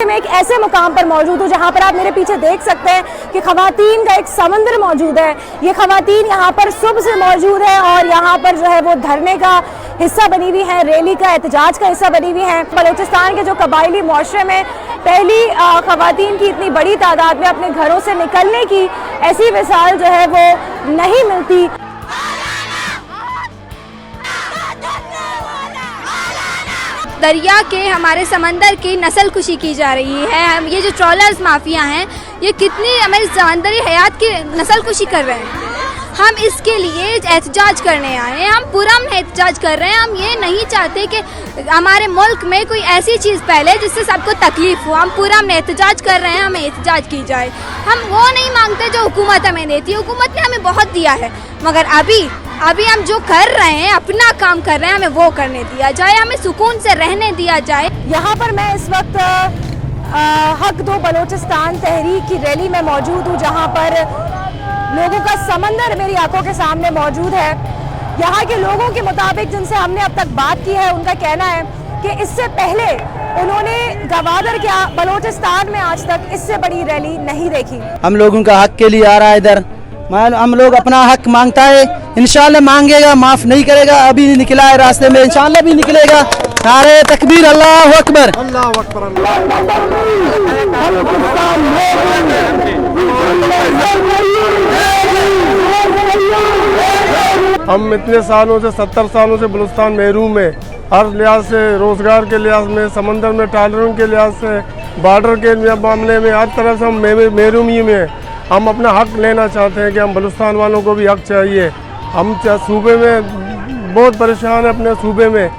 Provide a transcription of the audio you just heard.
मैं एक ऐसे मुकाम पर मौजूद हूँ जहाँ पर आप मेरे पीछे देख सकते हैं कि खवातीन का एक समंदर मौजूद है। ये खवातीन यहाँ पर सुबह से मौजूद है और यहाँ पर जो है वो धरने का हिस्सा बनी हुई है, रैली का एहतजाज का हिस्सा बनी हुई है। बलूचिस्तान के जो कबायली मुआशरे में पहली खवातीन की इतनी बड़ी तादाद में अपने घरों से निकलने की ऐसी मिसाल जो है वो नहीं मिलती। दरिया के हमारे समंदर की नस्लकुशी की जा रही है। ये जो ट्रॉलर्स माफिया हैं ये कितनी हमारी समंदरी हयात की नस्लकुशी कर रहे हैं। हम इसके लिए एहतजाज करने आए हैं, हम पुरअमन एहतजाज कर रहे हैं। हम ये नहीं चाहते कि हमारे मुल्क में कोई ऐसी चीज़ फैले जिससे सबको तकलीफ हो। हम पुरअमन एहतजाज कर रहे हैं, हमें एहतजाज की जाए। हम वो नहीं मांगते जो हुकूमत हमें देती है। हुकूमत ने हमें बहुत दिया है, मगर अभी हम जो कर रहे हैं, अपना काम कर रहे हैं, हमें वो करने दिया जाए, हमें सुकून से रहने दिया जाए। यहाँ पर मैं इस वक्त हक दो बलूचिस्तान तहरीक की रैली में मौजूद हूँ, जहाँ पर लोगों का समंदर मेरी आंखों के सामने मौजूद है। यहाँ के लोगों के मुताबिक जिनसे हमने अब तक बात की है, उनका कहना है कि इससे पहले उन्होंने गवादर क्या बलूचिस्तान में आज तक इससे बड़ी रैली नहीं देखी। हम लोगों का हक के लिए आ रहा है इधर, हम लोग अपना हक मांगता है, इंशाल्लाह मांगेगा, माफ नहीं करेगा। अभी निकला है रास्ते में, इंशाल्लाह भी निकलेगा। नारे तकबीर, अल्लाहु अकबर, अल्लाहु अकबर। हम इतने सालों से 70 सालों से बलूचिस्तान महरूम है, हर लिहाज से, रोजगार के लिहाज में, समंदर में ट्रॉलरों के लिहाज से, बॉर्डर के मामले में, हर तरफ से हम महरूम ही में। हम अपना हक लेना चाहते हैं कि हम बलूचिस्तान वालों को भी हक चाहिए। हम सूबे में बहुत परेशान हैं, अपने सूबे में